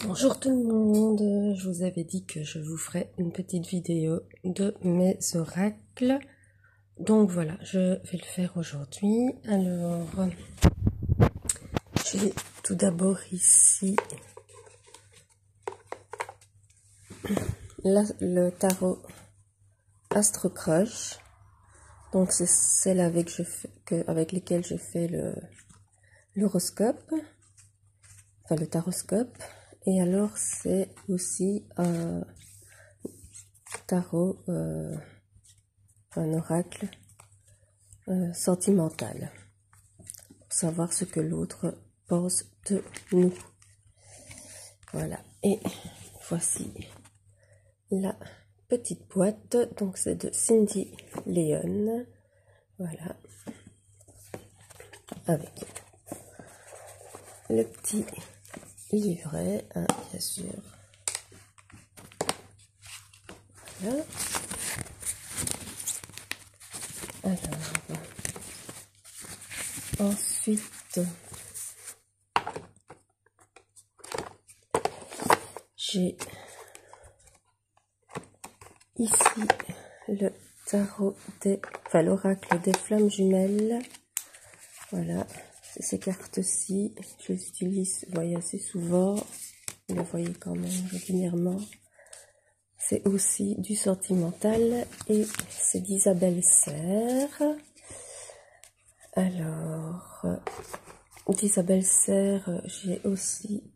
Bonjour tout le monde, je vous avais dit que je vous ferais une petite vidéo de mes oracles. Donc voilà, je vais le faire aujourd'hui. Alors, j'ai tout d'abord ici le tarot Astrocroche. Donc c'est celle avec lesquelles je fais l'horoscope, enfin le taroscope. Et alors c'est aussi un tarot, un oracle sentimental, pour savoir ce que l'autre pense de nous. Voilà, et voici la petite boîte, donc c'est de Cindy Leon, voilà, avec le petit livret, hein, bien sûr. Voilà. Alors, ensuite, j'ai ici le tarot l'oracle des flammes jumelles. Voilà, c'est ces cartes-ci. Je les utilise, vous voyez, assez souvent. Vous les voyez quand même régulièrement. C'est aussi du sentimental et c'est d'Isabelle Serre. Alors, d'Isabelle Serre, j'ai aussi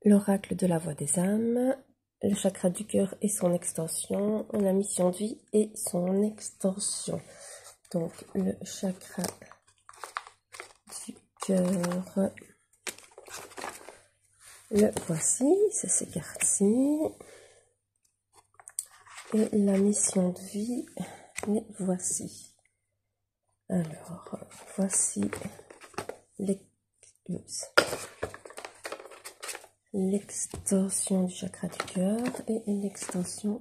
l'oracle de la voix des âmes, le chakra du cœur et son extension, la mission de vie et son extension. Donc, le chakra du cœur, le voici, c'est ces cartes-ci. Et la mission de vie, les voici. Alors, voici l'extension du chakra du cœur et l'extension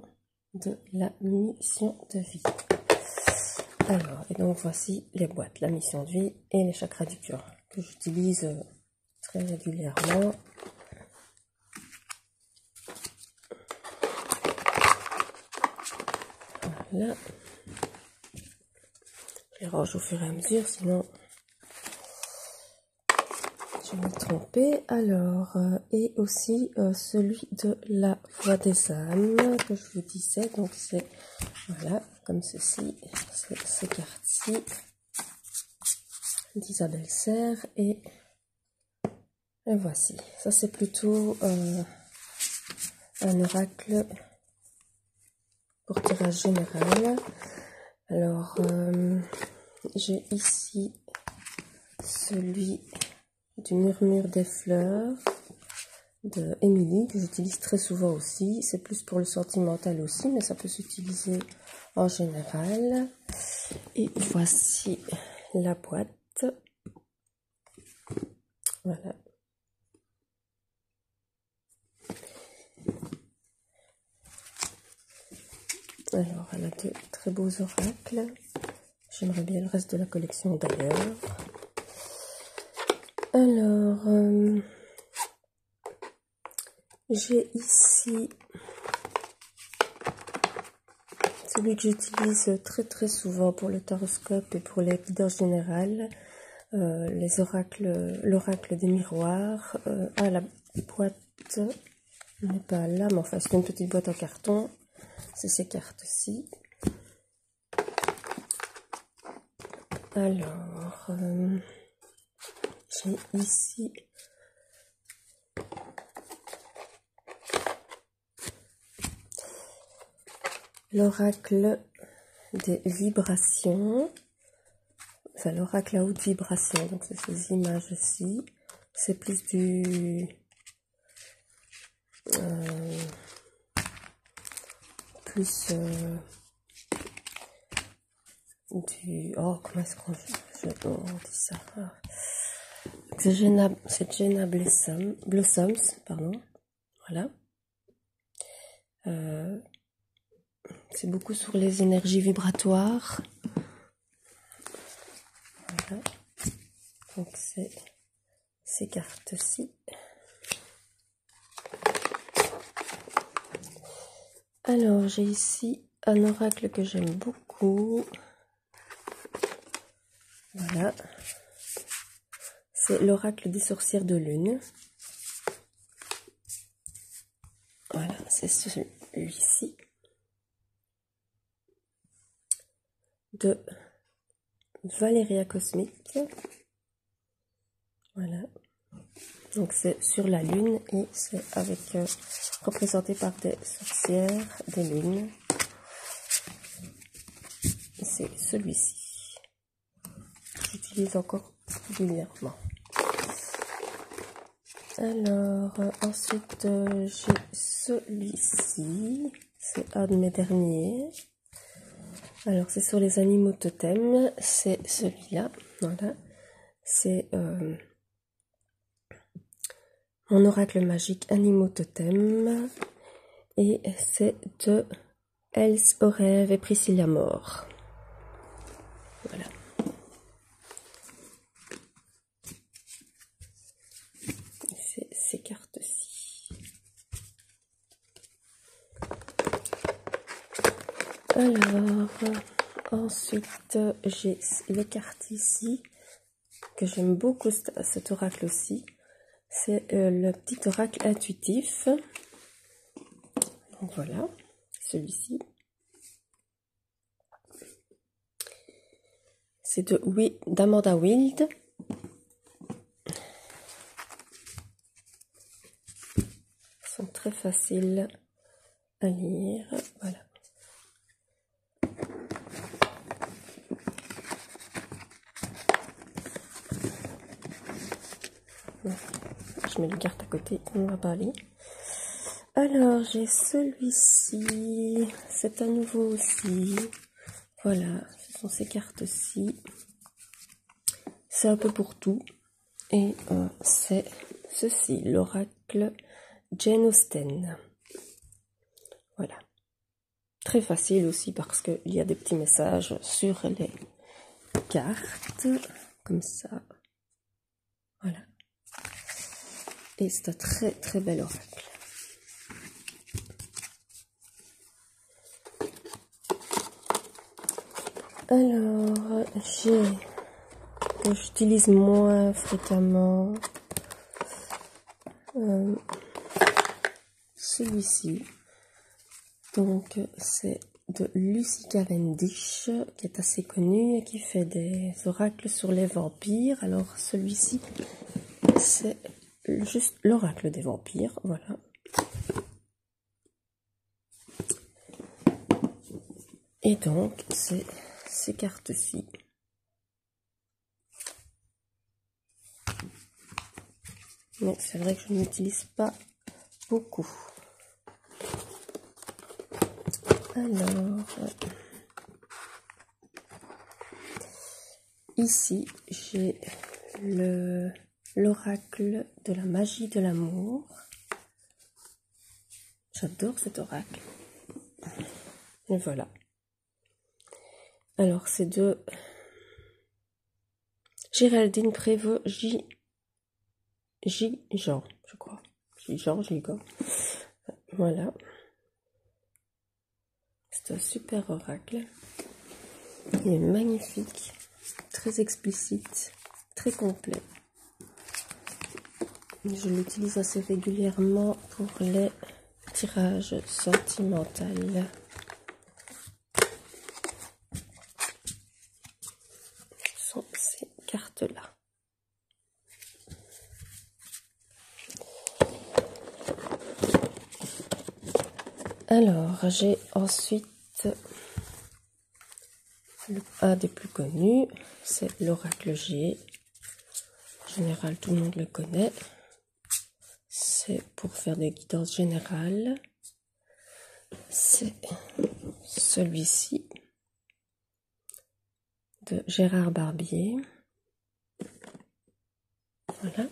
de la mission de vie. Alors, et donc voici les boîtes, la mission de vie et les chakras du cœur, que j'utilise très régulièrement. Voilà. Je les range au fur et à mesure, sinon je vais me tromper. Alors, et aussi celui de la voix des âmes que je vous disais. Donc c'est, voilà, comme ceci, c'est ces cartes-ci d'Isabelle Serre et voici. Ça c'est plutôt un oracle pour tirage général. Alors, j'ai ici celui du murmure des fleurs de Émilie, que j'utilise très souvent aussi. C'est plus pour le sentimental aussi, mais ça peut s'utiliser en général. Et voici la boîte. Voilà. Alors, elle a de très beaux oracles. J'aimerais bien le reste de la collection d'ailleurs. Alors, j'ai ici celui que j'utilise très souvent pour le taroscope et pour les guidages générales, l'oracle des miroirs. La boîte n'est pas là, mais enfin c'est une petite boîte en carton. C'est ces cartes-ci. Alors, j'ai ici l'oracle des vibrations, enfin l'oracle à haute vibration, donc c'est ces images-ci. C'est plus oh, comment est-ce qu'on dit ça? C'est Jenna Blossoms, pardon. Voilà. C'est beaucoup sur les énergies vibratoires. Voilà. Donc c'est ces cartes-ci. Alors, j'ai ici un oracle que j'aime beaucoup. Voilà. C'est l'oracle des sorcières de lune. Voilà, c'est celui-ci. De Valéria Cosmique. Voilà. Donc c'est sur la lune et c'est avec représenté par des sorcières des lunes. C'est celui-ci. J'utilise encore régulièrement. Alors ensuite j'ai celui-ci. C'est un de mes derniers. Alors c'est sur les animaux totems. C'est celui-là. Voilà. C'est mon oracle magique animaux totem et c'est de Else Orève et Priscilla Mort. Voilà. C'est ces cartes-ci. Alors, ensuite j'ai les cartes ici que j'aime beaucoup, cet oracle aussi. C'est le petit oracle intuitif. Donc voilà, celui-ci. C'est d'Amanda Wild. Ils sont très faciles à lire. Voilà. Je mets les cartes à côté, on va pas aller. Alors, j'ai celui-ci. C'est à nouveau aussi. Voilà, ce sont ces cartes-ci. C'est un peu pour tout. Et c'est ceci, l'oracle Jane Austen. Voilà. Très facile aussi parce qu'il y a des petits messages sur les cartes. Comme ça. Voilà. Et c'est un très très bel oracle. Alors, que j'utilise moins fréquemment celui-ci. Donc, c'est de Lucy Cavendish, qui est assez connue et qui fait des oracles sur les vampires. Alors, celui-ci, c'est juste l'oracle des vampires, voilà. Et donc, c'est ces cartes-ci. Mais c'est vrai que je n'utilise pas beaucoup. Alors, ici, j'ai l'oracle de la magie de l'amour. J'adore cet oracle. Et voilà. Alors, c'est de Géraldine Prévost Jean, je crois. Jean. Voilà. C'est un super oracle. Il est magnifique, très explicite, très complet. Je l'utilise assez régulièrement pour les tirages sentimentaux. Ce sont ces cartes-là. Alors, j'ai ensuite un des plus connus, c'est l'oracle G. En général, tout le monde le connaît. C'est pour faire des guidances générales. C'est celui-ci de Gérard Barbier. Voilà.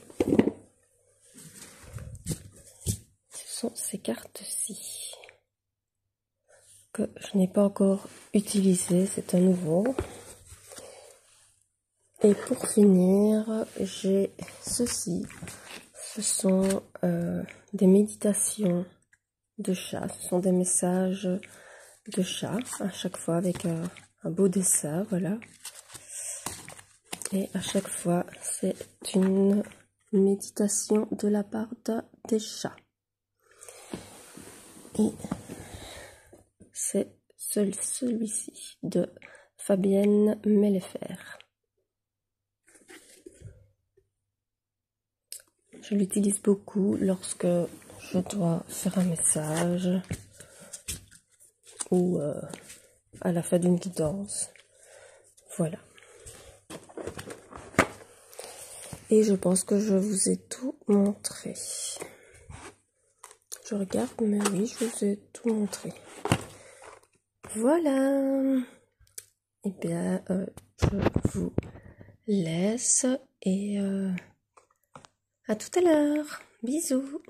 Ce sont ces cartes-ci que je n'ai pas encore utilisées, c'est un nouveau. Et pour finir, j'ai ceci. Ce sont des méditations de chat. Ce sont des messages de chat à chaque fois avec un beau dessin, voilà. Et à chaque fois, c'est une méditation de la part des chats. Et c'est celui-ci de Fabienne Mellefer. Je l'utilise beaucoup lorsque je dois faire un message ou à la fin d'une guidance. Voilà. Et je pense que je vous ai tout montré. Je regarde, mais oui, je vous ai tout montré. Voilà. Eh bien, je vous laisse et à tout à l'heure. Bisous.